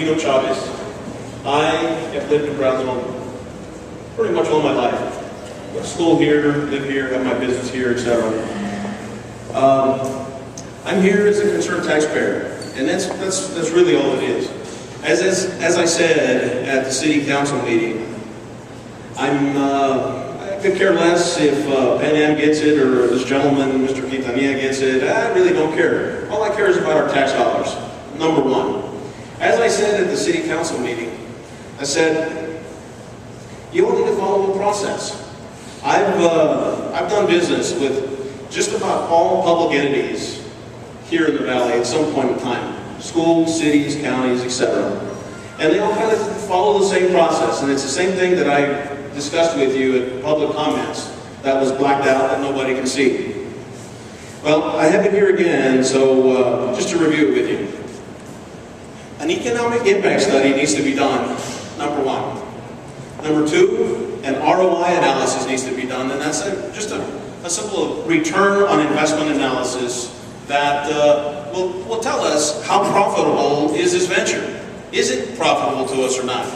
Dino Chavez. I have lived in Brownsville pretty much all my life. Went to school here, live here, have my business here, etc. I'm here as a concerned taxpayer, and that's really all it is. As I said at the city council meeting, I could care less if Pan Am gets it or this gentleman, Mr. Quintanilla, gets it. I really don't care. All I care is about our tax dollars, number one. As I said at the city council meeting, I said, you all need to follow the process. I've done business with just about all public entities here in the valley at some point in time. Schools, cities, counties, etc. And they all kind of follow the same process. And it's the same thing that I discussed with you at public comments that was blacked out that nobody can see. Well, I have it here again, so just to review it with you. An economic impact study needs to be done, number one. Number two, an ROI analysis needs to be done, and that's just a simple return on investment analysis that will tell us how profitable is this venture. Is it profitable to us or not?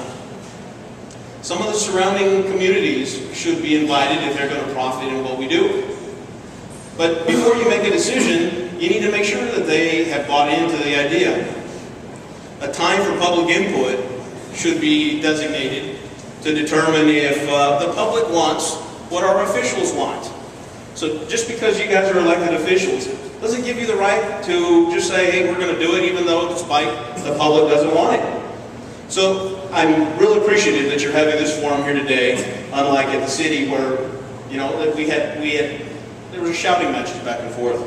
Some of the surrounding communities should be invited if they're going to profit in what we do. But before you make a decision, you need to make sure that they have bought into the idea. A time for public input should be designated to determine if the public wants what our officials want. So just because you guys are elected officials doesn't give you the right to just say, hey, we're going to do it even though despite the public doesn't want it. So I'm really appreciative that you're having this forum here today, unlike at the city where, you know, there was shouting matches back and forth.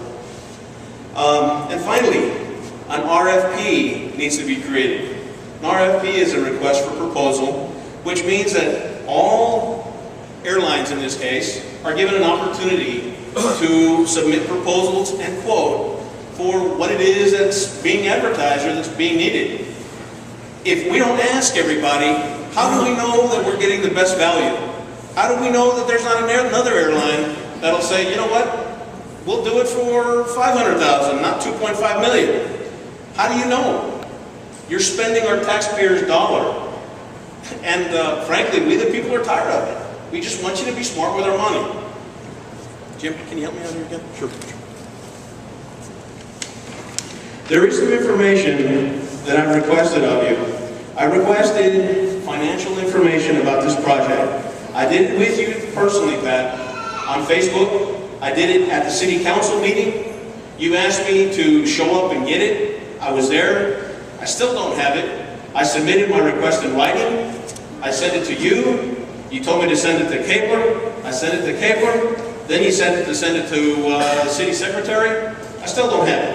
And finally, an RFP needs to be created. An RFP is a request for proposal, which means that all airlines in this case are given an opportunity to submit proposals and quote for what it is that's being advertised or that's being needed. If we don't ask everybody, how do we know that we're getting the best value? How do we know that there's not another airline that'll say, you know what, we'll do it for $500,000, not $2.5 million. How do you know? You're spending our taxpayers' dollar. And frankly, we the people are tired of it. We just want you to be smart with our money. Jim, can you help me out here again? Sure. There is some information that I've requested of you. I requested financial information about this project. I did it with you personally, Pat, on Facebook. I did it at the city council meeting. You asked me to show up and get it. I was there. I still don't have it. I submitted my request in writing. I sent it to you. You told me to send it to Cabler. I sent it to Cabler. Then you sent it to the city secretary. I still don't have it.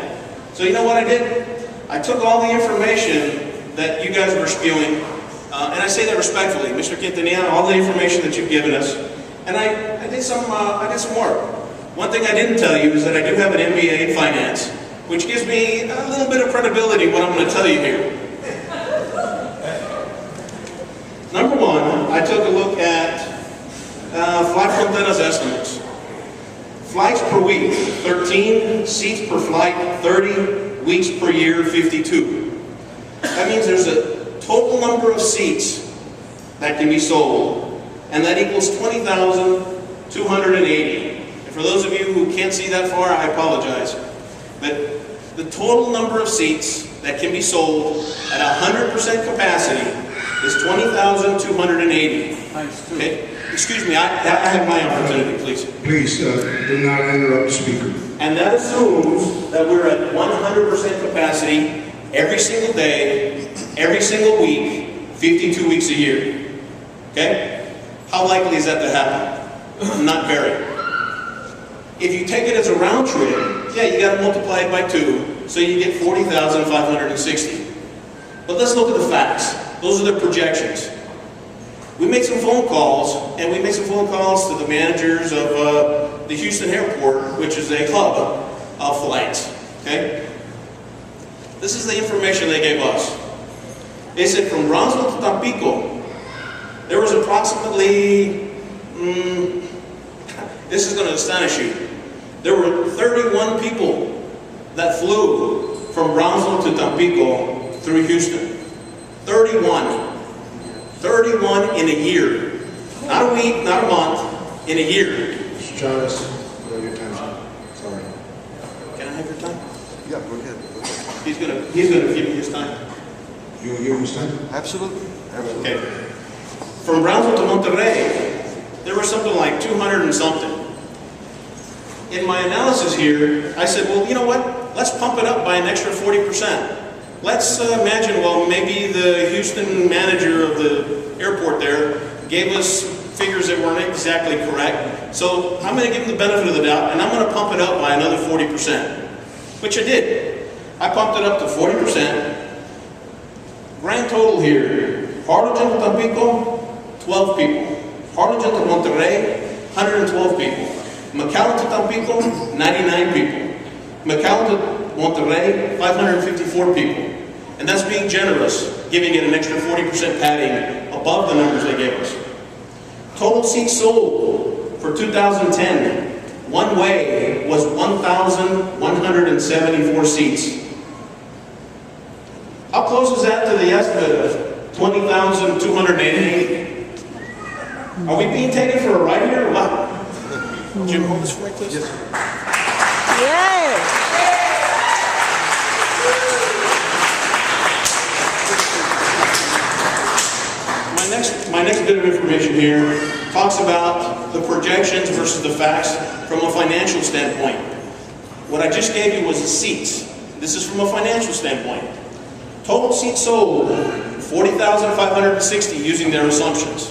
So you know what I did? I took all the information that you guys were spewing, and I say that respectfully, Mr. Quintanilla, all the information that you've given us, and I did some work. One thing I didn't tell you is that I do have an MBA in finance, which gives me a little bit of credibility what I'm going to tell you here. Number one, I took a look at Fly Frontera's estimates. Flights per week, 13. Seats per flight, 30. Weeks per year, 52. That means there's a total number of seats that can be sold, and that equals 20,280. And for those of you who can't see that far, I apologize. But the total number of seats that can be sold at 100% capacity is 20,280. Okay? Excuse me, I have my opportunity, please. Please, do not interrupt the speaker. And that assumes that we're at 100% capacity every single day, every single week, 52 weeks a year. Okay? How likely is that to happen? Not very. If you take it as a round trip, yeah, you got to multiply it by 2, so you get 40,560. But let's look at the facts. Those are the projections. We made some phone calls, and we made some phone calls to the managers of the Houston airport, which is a hub of flights. Okay? This is the information they gave us. They said from Brownsville to Tampico, there was approximately, this is going to astonish you, there were 31 people that flew from Brownsville to Tampico through Houston. 31. 31 in a year. Not a week, not a month, in a year. Mr. Chavez, you have your time. Sorry. Can I have your time? Yeah, go ahead. He's gonna give me his time. You will give him his time? Absolutely. Absolutely. Okay. From Brownsville to Monterrey, there was something like 200 and something. In my analysis here, I said, well, you know what? Let's pump it up by an extra 40%. Let's imagine, well, maybe the Houston manager of the airport there gave us figures that weren't exactly correct. So I'm going to give him the benefit of the doubt, and I'm going to pump it up by another 40%, which I did. I pumped it up to 40%. Grand total here, Harlingen to Tampico, 12 people. Harlingen to Monterrey, 112 people. McAllen to Tampico, 99 people. McAllen to Monterrey, 554 people. And that's being generous, giving it an extra 40% padding above the numbers they gave us. Total seats sold for 2010, one way, was 1,174 seats. How close is that to the estimate of 20,280? Are we being taken for a ride here or what? Jim, hold this for me, please. Yes. Yes. My next bit of information here talks about the projections versus the facts from a financial standpoint. What I just gave you was the seats. This is from a financial standpoint. Total seats sold, 40,560 using their assumptions.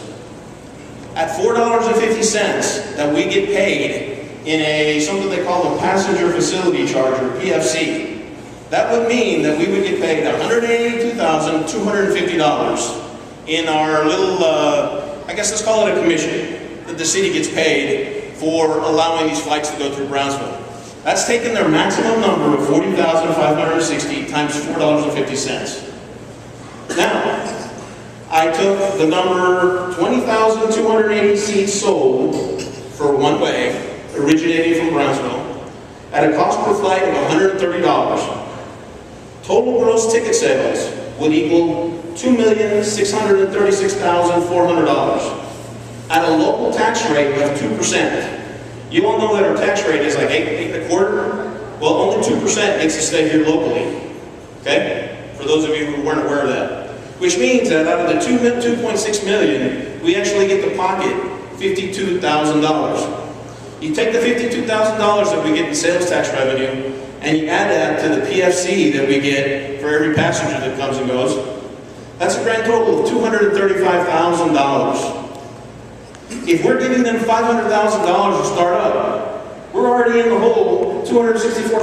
At $4.50 that we get paid in something they call a passenger facility charge, or PFC, that would mean that we would get paid $182,250 in our little, I guess let's call it a commission, that the city gets paid for allowing these flights to go through Brownsville. That's taken their maximum number of 40,560 times $4.50. Now, I took the number 20,280 seats sold for one way, originating from Brownsville, at a cost per flight of $130. Total gross ticket sales would equal $2,636,400 at a local tax rate of 2%. You all know that our tax rate is like 8.25. Well, only 2% makes us stay here locally. Okay? For those of you who weren't aware of that. Which means that out of the $2.6 million, we actually get to pocket $52,000. You take the $52,000 that we get in sales tax revenue, and you add that to the PFC that we get for every passenger that comes and goes. That's a grand total of $235,000. If we're giving them $500,000 to start up, we're already in the hole $264,000.